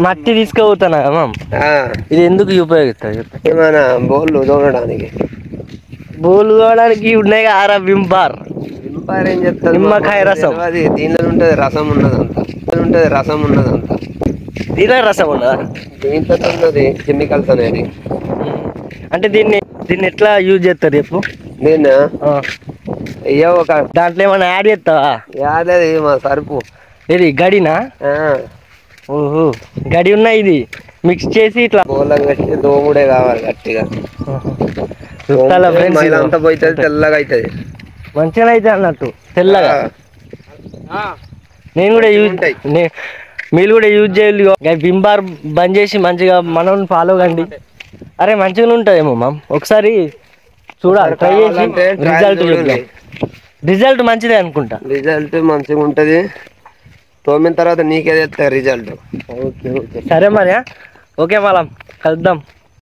మట్టి తీసుకుపోతానా మామ్ ఇది ఎందుకు ఉపయోగిస్తారు? ఏమైనా బోళ్ళు తోమడానికి. బోలు తోమడానికి ఉన్నాయి ఆరా వింబార్. వింబార్ ఏం చెప్తారు? నిమ్మకాయ రసం. అది దీనిలో ఉంటది, రసం ఉన్నదంతా రసం ఉన్నదంతా. దీనిలో రసం ఉన్నదా? దీంట్లో ఉన్నది కెమికల్స్ అనేది. అంటే దీన్ని ఎట్లా యూజ్ చేస్తారు చెప్పు? దీన్ని అయ్యో ఒక దాంట్లో ఏమైనా యాడ్ చేస్తావా? యాడ్ అది మా సరుపు. ఇది గడినా? ఓహో గడి ఉన్నాయి. ఇది మిక్స్ చేసి ఇట్లా బోలం కట్టి దోముడే కావాలి గట్టిగా. అంతా పోతుంది, తెల్లగా అవుతుంది. మంచిగా అయితే అన్నట్టు తెల్లగా. నేను కూడా మీరు కూడా యూజ్ చేయాలి. వింబార్ బంద్ చేసి మంచిగా మనం ఫాలో కండి. అరే మంచిగా ఉంటుందేమో మామ్, ఒకసారి చూడాలి, ట్రై చేసి రిజల్ట్ మంచిదే అనుకుంటా. రిజల్ట్ మంచిగా ఉంటుంది. తోమిన తర్వాత నీకే తెస్తారు రిజల్ట్. ఓకే ఓకే సరే మరి. ఓకే మళ్ళా కలుద్దాం.